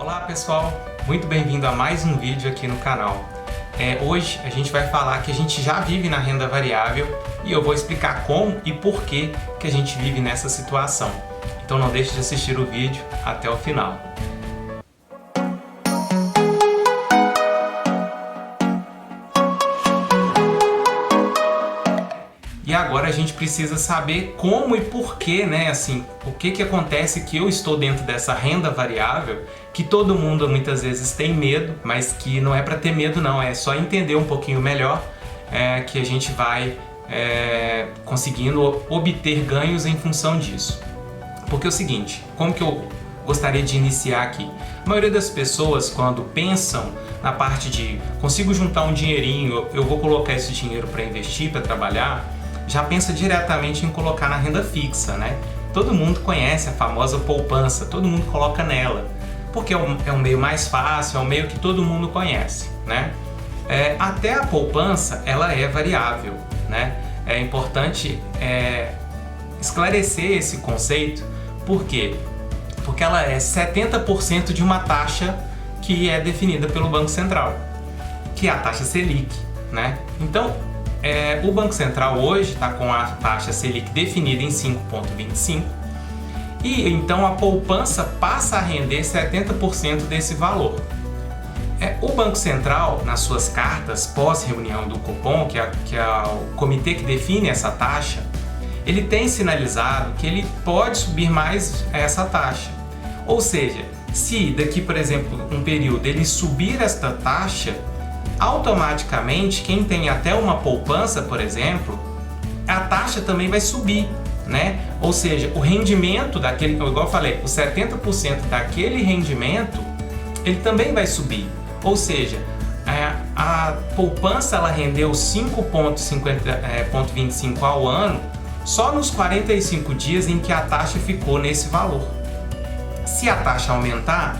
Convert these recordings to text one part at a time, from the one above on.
Olá pessoal, muito bem-vindo a mais um vídeo aqui no canal. Hoje a gente vai falar que a gente já vive na renda variável e eu vou explicar como e por que a gente vive nessa situação. Então não deixe de assistir o vídeo até o final. E agora a gente precisa saber como e por que, né? Assim, o que acontece que eu estou dentro dessa renda variável, que todo mundo muitas vezes tem medo, mas que não é para ter medo não, é só entender um pouquinho melhor que a gente vai conseguindo obter ganhos em função disso. Porque é o seguinte, como que eu gostaria de iniciar aqui? A maioria das pessoas, quando pensam na parte de consigo juntar um dinheirinho, eu vou colocar esse dinheiro para investir, para trabalhar, já pensa diretamente em colocar na renda fixa, né? Todo mundo conhece a famosa poupança, todo mundo coloca nela, porque é um meio mais fácil, é um meio que todo mundo conhece, né? Até a poupança, ela é variável, né? É importante esclarecer esse conceito, por quê? Porque ela é 70% de uma taxa que é definida pelo Banco Central, que é a taxa Selic, né? Então, o Banco Central hoje está com a taxa Selic definida em 5,25 e então a poupança passa a render 70% desse valor. O Banco Central, nas suas cartas pós-reunião do Copom, que é o comitê que define essa taxa, ele tem sinalizado que ele pode subir mais essa taxa. Ou seja, se daqui, por exemplo, um período ele subir esta taxa, automaticamente quem tem até uma poupança, por exemplo, a taxa também vai subir, né? Ou seja, o rendimento daquele, igual eu falei, o 70% daquele rendimento, ele também vai subir. Ou seja, a poupança ela rendeu 5,25 ao ano só nos 45 dias em que a taxa ficou nesse valor. Se a taxa aumentar,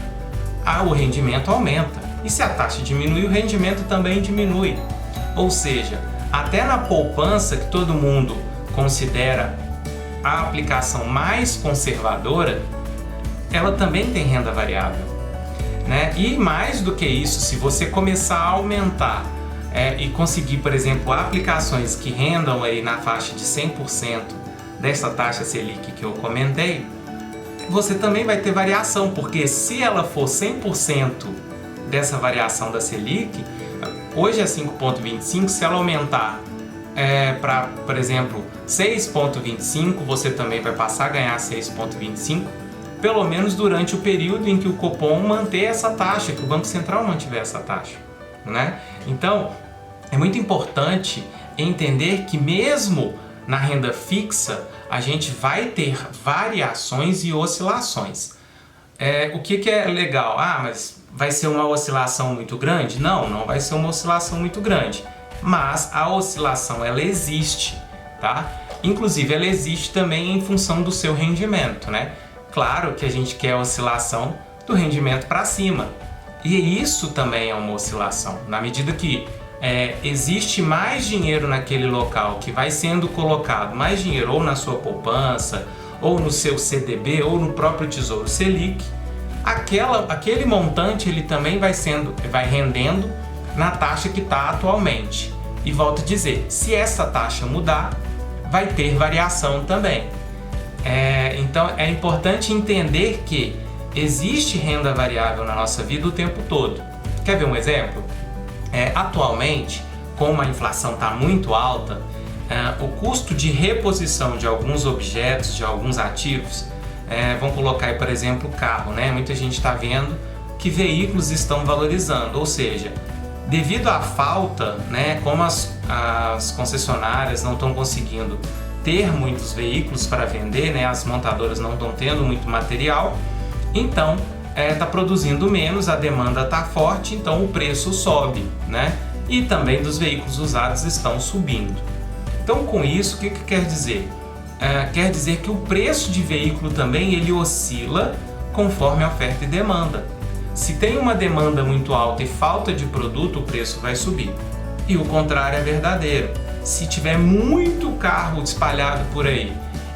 o rendimento aumenta. E se a taxa diminuir, o rendimento também diminui. Ou seja, até na poupança, que todo mundo considera a aplicação mais conservadora, ela também tem renda variável, né? E mais do que isso, se você começar a aumentar e conseguir, por exemplo, aplicações que rendam aí na faixa de 100% dessa taxa Selic que eu comentei, você também vai ter variação, porque se ela for 100% dessa variação da Selic, hoje é 5,25, se ela aumentar para, por exemplo, 6,25, você também vai passar a ganhar 6,25, pelo menos durante o período em que o Copom manter essa taxa, que o Banco Central mantiver essa taxa, né? Então, é muito importante entender que mesmo na renda fixa, a gente vai ter variações e oscilações. O que é legal? Mas vai ser uma oscilação muito grande? Não vai ser uma oscilação muito grande. Mas a oscilação, ela existe, tá? Inclusive, ela existe também em função do seu rendimento, né? Claro que a gente quer a oscilação do rendimento para cima. E isso também é uma oscilação. Na medida que existe mais dinheiro naquele local que vai sendo colocado, mais dinheiro ou na sua poupança, ou no seu CDB, ou no próprio Tesouro Selic, aquele montante ele também vai rendendo na taxa que está atualmente. E volto a dizer, se essa taxa mudar, vai ter variação também. Então é importante entender que existe renda variável na nossa vida o tempo todo. Quer ver um exemplo? Atualmente, como a inflação está muito alta, o custo de reposição de alguns objetos, de alguns ativos, vamos colocar aí, por exemplo, o carro, né? Muita gente está vendo que veículos estão valorizando, ou seja, devido à falta, né, como as concessionárias não estão conseguindo ter muitos veículos para vender, né, as montadoras não estão tendo muito material, então está produzindo menos, a demanda está forte, então o preço sobe, né? E também dos veículos usados estão subindo. Então, com isso, o que quer dizer? Quer dizer que o preço de veículo também ele oscila conforme a oferta e demanda. Se tem uma demanda muito alta e falta de produto, o preço vai subir. E o contrário é verdadeiro. Se tiver muito carro espalhado por aí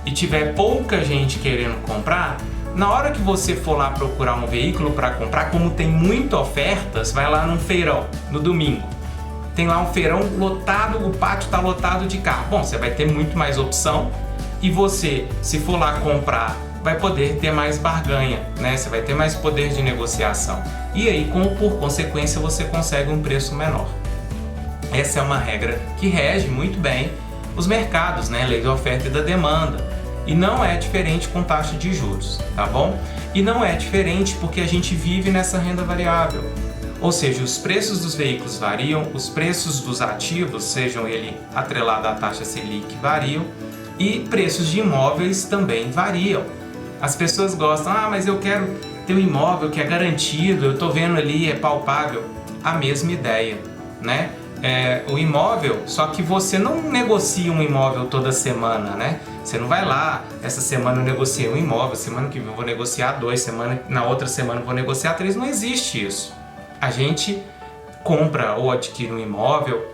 e tiver pouca gente querendo comprar, Na hora que você for lá procurar um veículo para comprar, como tem muitas ofertas, vai lá num feirão, no domingo. Tem lá um feirão lotado, o pátio está lotado de carro. Bom, você vai ter muito mais opção e você, se for lá comprar, vai poder ter mais barganha, né? Você vai ter mais poder de negociação. E aí, por consequência, você consegue um preço menor. Essa é uma regra que rege muito bem os mercados, né? Lei da oferta e da demanda. E não é diferente com taxa de juros, tá bom? E não é diferente porque a gente vive nessa renda variável. Ou seja, os preços dos veículos variam, os preços dos ativos, sejam ele atrelado à taxa Selic, variam, e preços de imóveis também variam. As pessoas gostam, mas eu quero ter um imóvel que é garantido, eu estou vendo ali, é palpável. A mesma ideia, né? O imóvel, só que você não negocia um imóvel toda semana, né? Você não vai lá, essa semana eu negociei um imóvel, semana que vem eu vou negociar 2, na outra semana eu vou negociar 3, não existe isso. A gente compra ou adquire um imóvel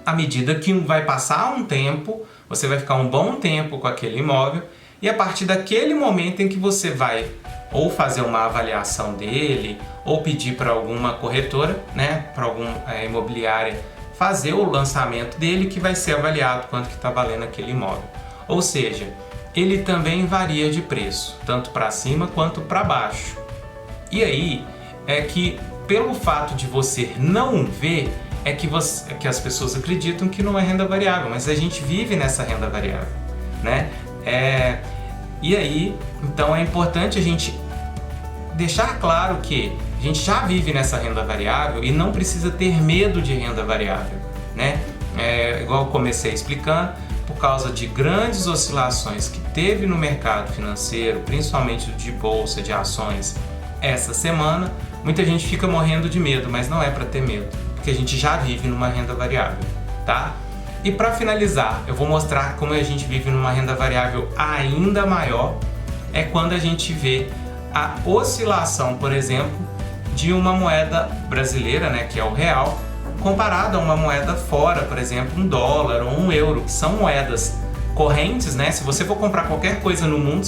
à medida que vai passar um tempo, você vai ficar um bom tempo com aquele imóvel e a partir daquele momento em que você vai ou fazer uma avaliação dele ou pedir para alguma corretora, né, para alguma imobiliária fazer o lançamento dele, que vai ser avaliado quanto que está valendo aquele imóvel. Ou seja, ele também varia de preço, tanto para cima quanto para baixo. E aí é que pelo fato de você não ver, é que as pessoas acreditam que não é renda variável, mas a gente vive nessa renda variável, né? E aí, então é importante a gente deixar claro que a gente já vive nessa renda variável e não precisa ter medo de renda variável, né? Igual eu comecei explicando, por causa de grandes oscilações que teve no mercado financeiro, principalmente de bolsa, de ações, essa semana, muita gente fica morrendo de medo, mas não é para ter medo, porque a gente já vive numa renda variável, tá? E para finalizar, eu vou mostrar como a gente vive numa renda variável ainda maior, é quando a gente vê a oscilação, por exemplo, de uma moeda brasileira, né, que é o real, comparado a uma moeda fora, por exemplo, um dólar ou um euro, que são moedas correntes, né? Se você for comprar qualquer coisa no mundo,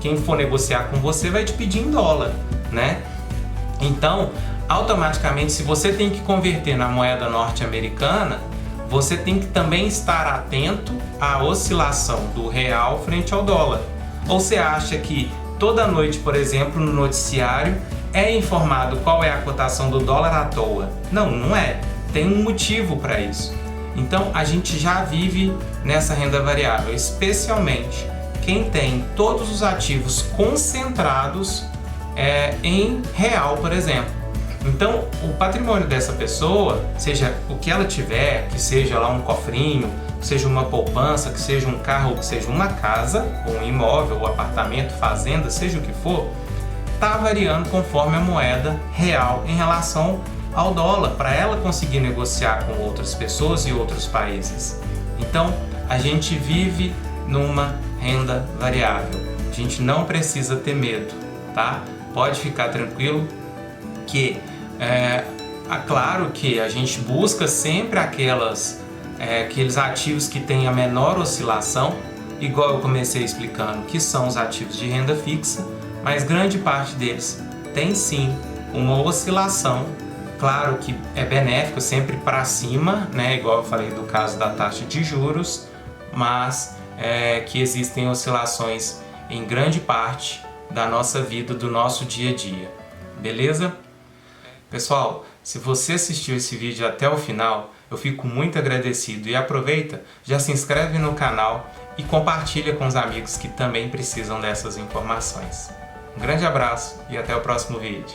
quem for negociar com você vai te pedir em dólar, né? Então, automaticamente, se você tem que converter na moeda norte-americana, você tem que também estar atento à oscilação do real frente ao dólar. Ou você acha que toda noite, por exemplo, no noticiário, é informado qual é a cotação do dólar à toa? Não, não é. Tem um motivo para isso. Então, a gente já vive nessa renda variável, especialmente quem tem todos os ativos concentrados em real, por exemplo. Então, o patrimônio dessa pessoa, seja o que ela tiver, que seja lá um cofrinho, seja uma poupança, que seja um carro, que seja uma casa, ou um imóvel, ou apartamento, fazenda, seja o que for, está variando conforme a moeda real em relação ao dólar, para ela conseguir negociar com outras pessoas e outros países. Então, a gente vive numa renda variável. A gente não precisa ter medo, tá? Pode ficar tranquilo que claro que a gente busca sempre aqueles ativos que têm a menor oscilação, igual eu comecei explicando, que são os ativos de renda fixa, mas grande parte deles tem sim uma oscilação. Claro que é benéfico sempre para cima, né? Igual eu falei do caso da taxa de juros, mas que existem oscilações em grande parte da nossa vida, do nosso dia a dia. Beleza? Pessoal, se você assistiu esse vídeo até o final, eu fico muito agradecido e aproveita, já se inscreve no canal e compartilha com os amigos que também precisam dessas informações. Um grande abraço e até o próximo vídeo.